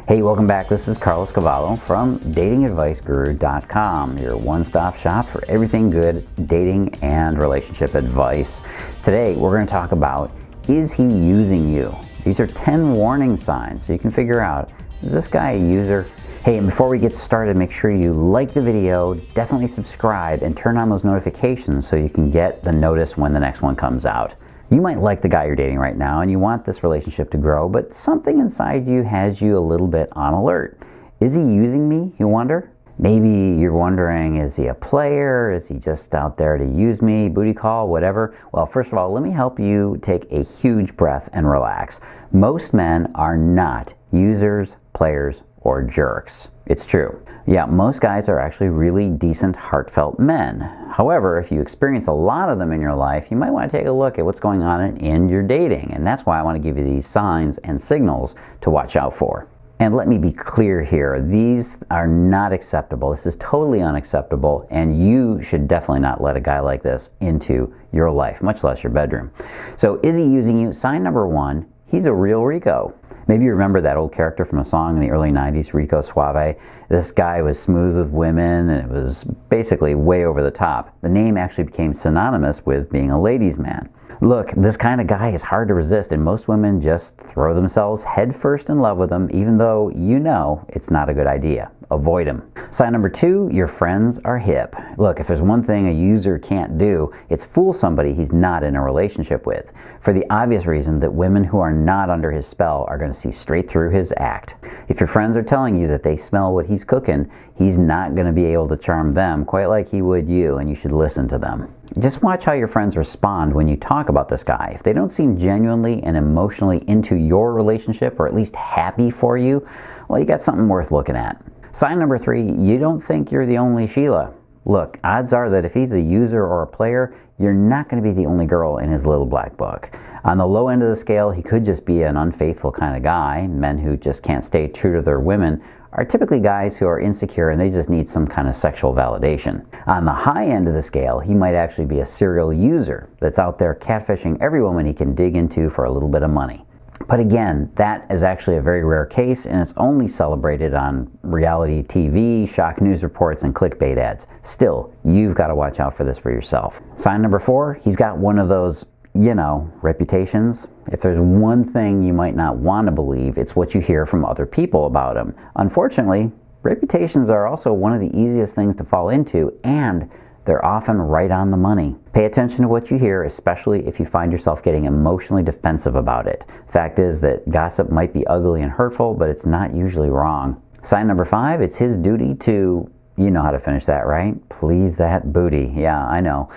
Hey, welcome back. This is Cavallo from datingadviceguru.com, your one-stop shop for everything good dating and relationship advice. Today, we're going to talk about, is he using you? These are 10 warning signs so you can figure out, is this guy a user? Hey, and before we get started, make sure you like the video, definitely subscribe, and turn on those notifications so you can get the notice when the next one comes out. You might like the guy you're dating right now and you want this relationship to grow, but something inside you has you a little bit on alert. Is he using me, you wonder? Maybe you're wondering, is he a player? Is he just out there to use me, booty call, whatever? Well, first of all, let me help you take a huge breath and relax. Most men are not users, players, or jerks. It's true. Yeah, most guys are actually really decent, heartfelt men. However, if you experience a lot of them in your life, you might want to take a look at what's going on in your dating. And that's why I want to give you these signs and signals to watch out for. And let me be clear here, these are not acceptable. This is totally unacceptable, and you should definitely not let a guy like this into your life, much less your bedroom. So is he using you? Sign number one, he's a real Rico. Maybe you remember that old character from a song in the early 90s, Rico Suave. This guy was smooth with women, and it was basically way over the top. The name actually became synonymous with being a ladies' man. Look, this kind of guy is hard to resist, and most women just throw themselves headfirst in love with him, even though you know it's not a good idea. Avoid him. Sign number two, your friends are hip. Look, if there's one thing a user can't do, it's fool somebody he's not in a relationship with, for the obvious reason that women who are not under his spell are going to see straight through his act. If your friends are telling you that they smell what he's cooking, he's not going to be able to charm them quite like he would you, and you should listen to them. Just watch how your friends respond when you talk about this guy. If they don't seem genuinely and emotionally into your relationship, or at least happy for you, well, you got something worth looking at. Sign number three, you don't think you're the only Sheila. Look, odds are that if he's a user or a player, you're not going to be the only girl in his little black book. On the low end of the scale, he could just be an unfaithful kind of guy. Men who just can't stay true to their women are typically guys who are insecure and they just need some kind of sexual validation. On the high end of the scale, he might actually be a serial user that's out there catfishing every woman he can dig into for a little bit of money. But again, that is actually a very rare case, and it's only celebrated on reality TV, shock news reports, and clickbait ads. Still, you've got to watch out for this for yourself. Sign number four, he's got one of those, reputations. If there's one thing you might not want to believe, it's what you hear from other people about him. Unfortunately, reputations are also one of the easiest things to fall into, and they're often right on the money. Pay attention to what you hear, especially if you find yourself getting emotionally defensive about it. Fact is that gossip might be ugly and hurtful, but it's not usually wrong. Sign number five, it's his duty to, you know how to finish that, right? Please that booty. Yeah, I know.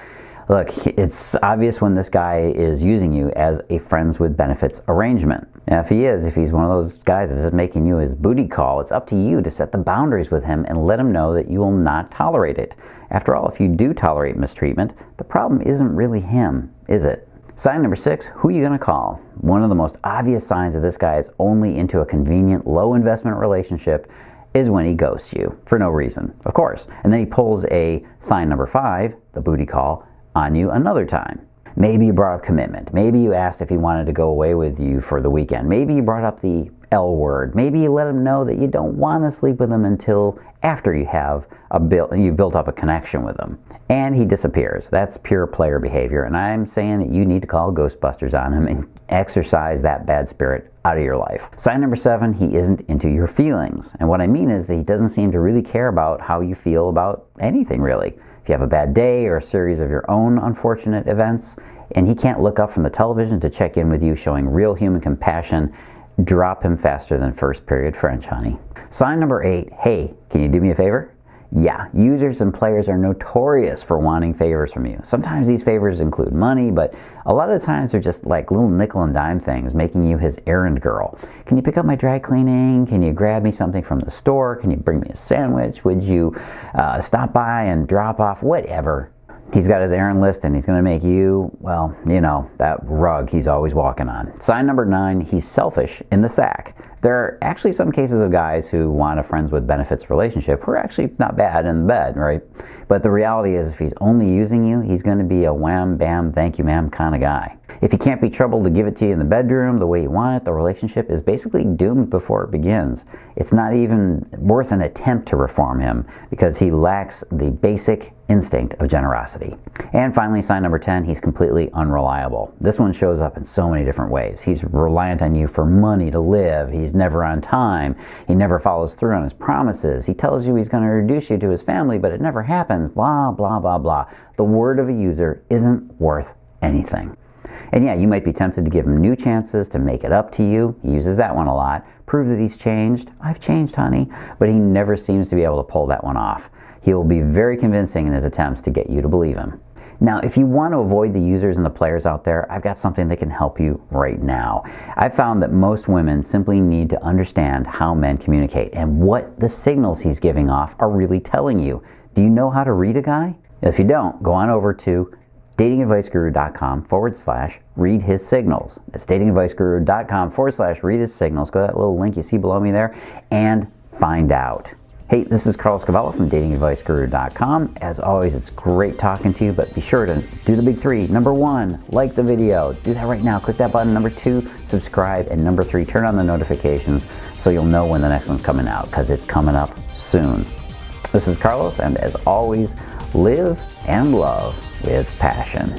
Look, it's obvious when this guy is using you as a friends with benefits arrangement. Now, if he's one of those guys that's making you his booty call, it's up to you to set the boundaries with him and let him know that you will not tolerate it. After all, if you do tolerate mistreatment, the problem isn't really him, is it? Sign number six, who are you going to call? One of the most obvious signs that this guy is only into a convenient, low investment relationship is when he ghosts you for no reason, of course. And then he pulls a sign number five, the booty call, on you another time. Maybe you brought up commitment. Maybe you asked if he wanted to go away with you for the weekend. Maybe you brought up the L word. Maybe you let him know that you don't want to sleep with him until after you've built up a connection with him. And he disappears. That's pure player behavior, and I'm saying that you need to call Ghostbusters on him and exorcise that bad spirit out of your life. Sign number seven, he isn't into your feelings. And what I mean is that he doesn't seem to really care about how you feel about anything, really. If you have a bad day or a series of your own unfortunate events, and he can't look up from the television to check in with you showing real human compassion, drop him faster than first period French, honey. Sign number eight, hey, can you do me a favor? Yeah, users and players are notorious for wanting favors from you. Sometimes these favors include money, but a lot of the times they're just like little nickel and dime things, making you his errand girl. Can you pick up my dry cleaning? Can you grab me something from the store? Can you bring me a sandwich? Would you stop by and drop off? Whatever. He's got his errand list and he's going to make you, well, that rug he's always walking on. Sign number 9, he's selfish in the sack. There are actually some cases of guys who want a friends with benefits relationship who are actually not bad in bed, right? But the reality is if he's only using you, he's going to be a wham, bam, thank you, ma'am kind of guy. If he can't be troubled to give it to you in the bedroom the way you want it, the relationship is basically doomed before it begins. It's not even worth an attempt to reform him because he lacks the basic instinct of generosity. And finally, sign number 10, he's completely unreliable. This one shows up in so many different ways. He's reliant on you for money to live. He's never on time. He never follows through on his promises. He tells you he's going to introduce you to his family, but it never happens. Blah, blah, blah, blah. The word of a user isn't worth anything. And yeah, you might be tempted to give him new chances to make it up to you. He uses that one a lot. Prove that he's changed. I've changed, honey. But he never seems to be able to pull that one off. He will be very convincing in his attempts to get you to believe him. Now, if you want to avoid the users and the players out there, I've got something that can help you right now. I've found that most women simply need to understand how men communicate and what the signals he's giving off are really telling you. Do you know how to read a guy? If you don't, go on over to datingadviceguru.com/read his signals. That's datingadviceguru.com/read his signals. Go to that little link you see below me there and find out. Hey, this is Carlos Cavallo from datingadviceguru.com. As always, it's great talking to you, but be sure to do the big three. Number 1, like the video. Do that right now. Click that button. Number 2, subscribe. And number 3, turn on the notifications so you'll know when the next one's coming out, because it's coming up soon. This is Carlos, and as always, live and love with passion.